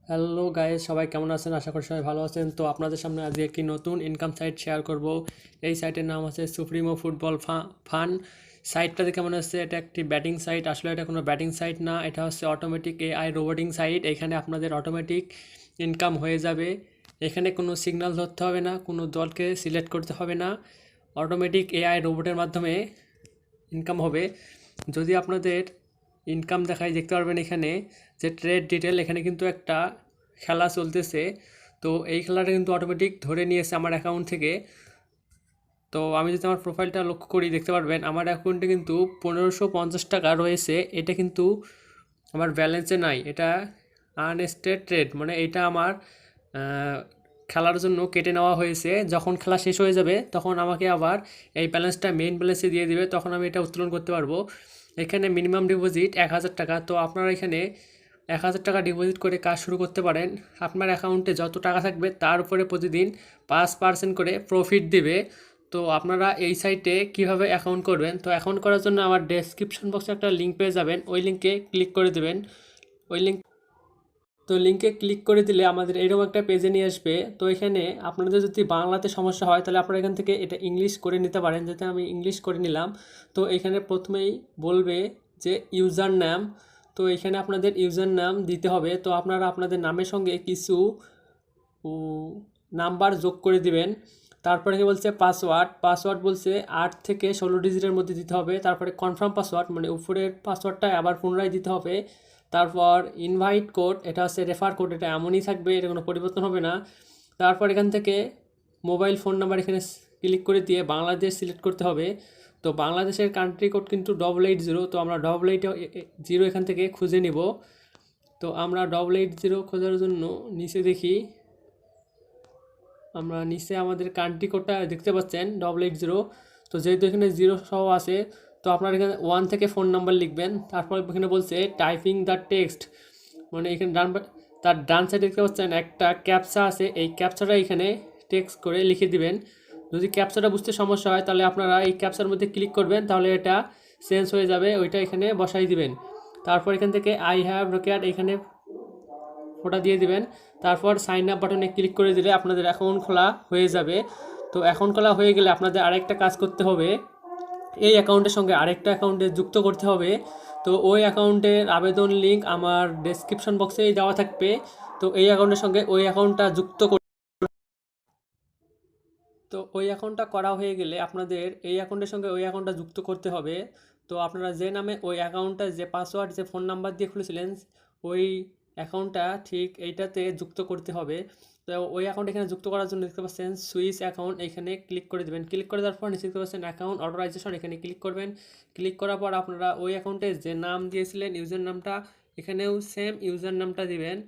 Hello guys, সবাই কেমন আছেন? আশা করি সবাই ভালো আছেন। তো আপনাদের সামনে আজকে একটি নতুন ইনকাম সাইট শেয়ার করব। এই সাইটের নাম আছে সুপ্রিমো ফুটবল ফান। সাইটটা দেখে মনে হচ্ছে এটা একটি ব্যাটিং সাইট। আসলে এটা কোনো ব্যাটিং সাইট না, এটা হচ্ছে অটোমেটিক এআই রোবোটিং সাইট। এখানে আপনাদের অটোমেটিক ইনকাম হয়ে যাবে। এখানে কোনো সিগন্যাল ধরতে হবে না, কোনো দলকে সিলেক্ট করতে হবে না। অটোমেটিক এআই রোবটের মাধ্যমে ইনকাম হবে। যদি আপনাদের ইনকাম দেখায় দেখতে পারবেন এখানে যে ট্রেড ডিটেল, এখানে কিন্তু একটা খেলা চলতেছে। তো এই খেলাটা কিন্তু অটোমেটিক ধরে নিয়েছে আমার অ্যাকাউন্ট থেকে। তো আমি যদি আমার প্রোফাইলটা লক্ষ্য করি দেখতে পারবেন আমার অ্যাকাউন্টে কিন্তু 1550 টাকা রয়েছে। এটা কিন্তু আমার ব্যালেন্সে নাই, এটা আনস্টেড ট্রেড, মানে এটা আমার খেলার জন্য কেটে নেওয়া হয়েছে। যখন খেলা শেষ হয়ে যাবে তখন আমাকে আবার এই ব্যালেন্সটা মেইন ব্যালেন্সে দিয়ে দিবে, তখন আমি এটা উত্তোলন করতে পারবো। এখানে মিনিমাম ডিপোজিট 1000 টাকা। তো আপনারা এখানে 1000 টাকা ডিপোজিট করে কাজ শুরু করতে পারেন। আপনার অ্যাকাউন্টে যত টাকা থাকবে তার উপরে প্রতিদিন 5% করে প্রফিট দিবে। তো আপনারা এই সাইটে কিভাবে অ্যাকাউন্ট করবেন, তো অ্যাকাউন্ট করার জন্য আমার ডেসক্রিপশন বক্সে একটা লিঙ্ক পেয়ে যাবেন, ওই লিঙ্কে ক্লিক করে দেবেন। ওই লিঙ্ক তো লিঙ্কে ক্লিক করে দিলে আমাদের এরকম একটা পেজে নিয়ে আসবে। তো এখানে আপনাদের যদি বাংলাতে সমস্যা হয় তাহলে আপনারা এখান থেকে এটা ইংলিশ করে নিতে পারেন, যাতে আমি ইংলিশ করে নিলাম। তো এখানে প্রথমেই বলবে যে ইউজার নাম। তো এখানে আপনাদের ইউজার নাম দিতে হবে। তো আপনারা আপনাদের নামের সঙ্গে কিছু নাম্বার যোগ করে দিবেন। তারপরে কি বলছে পাসওয়ার্ড, পাসওয়ার্ড বলছে 8 থেকে 16 ডিজিটের মধ্যে দিতে হবে। তারপরে কনফার্ম পাসওয়ার্ড, মানে উপরের পাসওয়ার্ডটা আবার পুনরায় দিতে হবে। তারপর ইনভাইট কোড, এটা হচ্ছে রেফার কোড, এটা এমনই থাকবে, এটা কোনো পরিবর্তন হবে না। তারপর এখান থেকে মোবাইল ফোন নাম্বার এখানে ক্লিক করে দিয়ে বাংলাদেশ সিলেক্ট করতে হবে। তো বাংলাদেশের কান্ট্রি কোড কিন্তু 880। তো আমরা 880 এখান থেকে খুঁজে নিব। তো আমরা 880 খোঁজার জন্য নিচে দেখি, আমরা নিচে আমাদের কান্ট্রি কোডটা দেখতে পাচ্ছেন 880। তো যেহেতু এখানে জিরো সহ আছে, তো আপনার এখানে 1 থেকে ফোন নাম্বার লিখবেন। তারপর এখানে বলছে টাইপিং দ্য টেক্সট, মানে এখানে তার ডান সাইডে দেখতে পাচ্ছেন একটা ক্যাপচা আছে, এই ক্যাপচাটা এখানে টেক্সট করে লিখে দিবেন। যদি ক্যাপচাটা বুঝতে সমস্যা হয় তাহলে আপনারা এই ক্যাপচার মধ্যে ক্লিক করবেন, তাহলে এটা চেঞ্জ হয়ে যাবে, ওইটা এখানে বসাই দিবেন। তারপর এখান থেকে আই হ্যাভ রিকোয়ার্ড এখানে ওটা দিয়ে দিবেন। তারপর সাইন আপ বাটনে ক্লিক করে দিলে আপনাদের অ্যাকাউন্ট খোলা হয়ে যাবে। তো অ্যাকাউন্ট খোলা হয়ে গেলে আপনাদের আরেকটা কাজ করতে হবে, এই অ্যাকাউন্টের সঙ্গে আরেকটা অ্যাকাউন্টে যুক্ত করতে হবে। তো ওই অ্যাকাউন্টের আবেদন লিঙ্ক আমার ডেসক্রিপশন বক্সেই দেওয়া থাকবে। তো এই অ্যাকাউন্টের সঙ্গে ওই অ্যাকাউন্টটা যুক্ত তো ওই অ্যাকাউন্টটা করা হয়ে গেলে আপনাদের এই অ্যাকাউন্টের সঙ্গে ওই অ্যাকাউন্টটা যুক্ত করতে হবে। তো আপনারা যে নামে ওই অ্যাকাউন্টটা, যে পাসওয়ার্ড, যে ফোন নাম্বার দিয়ে খুলেছিলেন, ওই অ্যাকাউন্টটা ঠিক এইটাতে যুক্ত করতে হবে। তো ওই অ্যাকাউন্ট এখানে যুক্ত করার জন্য দেখতে পাচ্ছেন সুইচ অ্যাকাউন্ট, এখানে ক্লিক করে দেবেন। ক্লিক করে দেওয়ার পর নিচে দেখতে পাচ্ছেন অ্যাকাউন্ট অথরাইজেশন, এখানে ক্লিক করবেন। ক্লিক করার পর আপনারা ওই অ্যাকাউন্টে যে নাম দিয়েছিলেন ইউজার নামটা, এখানেও সেম ইউজার নামটা দিবেন।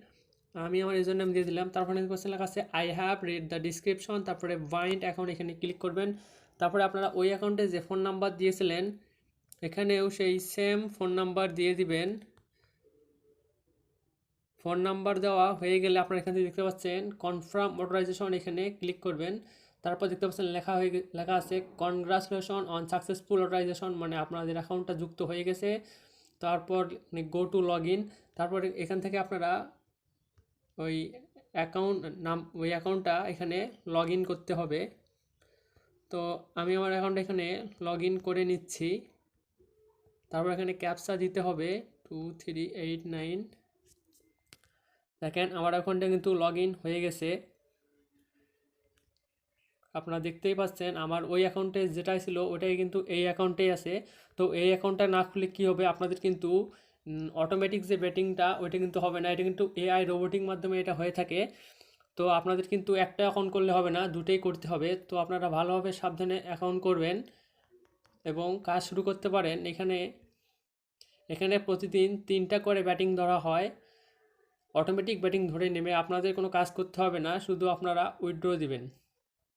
আমি আমার ইউজার নেম দিয়ে দিলাম। তারপরে কোশ্চেন লেখা আছে I have read the description, তারপরে বাইন্ড অ্যাকাউন্ট, এখানে ক্লিক করবেন। তারপরে আপনারা ওই অ্যাকাউন্টে যে ফোন নাম্বার দিয়েছিলেন এখানেও সেই সেম ফোন নাম্বার দিয়ে দিবেন। ফোন নাম্বার দেওয়া হয়ে গেলে আপনারা এখান থেকে দেখতে পাচ্ছেন কনফার্ম অথরাইজেশন, এখানে ক্লিক করবেন। তারপর দেখতে পাচ্ছেন লেখা আছে কনগ্রাচুলেশন অন সাকসেসফুল অথরাইজেশন, মানে আপনাদের অ্যাকাউন্টটা যুক্ত হয়ে গেছে। তারপর গো টু লগ ইন। তারপর এখান থেকে আপনারা ওই ওই অ্যাকাউন্টটা এখানে লগ ইন করতে হবে। তো আমি আমার অ্যাকাউন্ট এখানে লগ ইন করে নিচ্ছি। তারপর এখানে ক্যাপচা দিতে হবে 2389। দেখেন আমার অ্যাকাউন্টে কিন্তু লগ ইন হয়ে গেছে, আপনারা দেখতেই পাচ্ছেন আমার ওই অ্যাকাউন্টে যেটাই ছিল ওটাই কিন্তু এই অ্যাকাউন্টেই আছে। তো এই অ্যাকাউন্টটা না খুলে কী হবে, আপনাদের কিন্তু অটোমেটিক যে বেটিংটা ওইটা কিন্তু হবে না, এটা কিন্তু এআই রোবোটিক মাধ্যমে এটা হয়ে থাকে। তো আপনাদের কিন্তু একটা অ্যাকাউন্ট করলে হবে না, দুটোই করতে হবে। তো আপনারা ভালোভাবে সাবধানে অ্যাকাউন্ট করবেন এবং কাজ শুরু করতে পারেন। এখানে এখানে প্রতিদিন 3টা করে ব্যাটিং ধরা হয়, অটোমেটিক ব্যাটিং ধরে নেমে আপনাদের কোনো কাজ করতে হবে না, শুধু আপনারা উইথড্র দিবেন।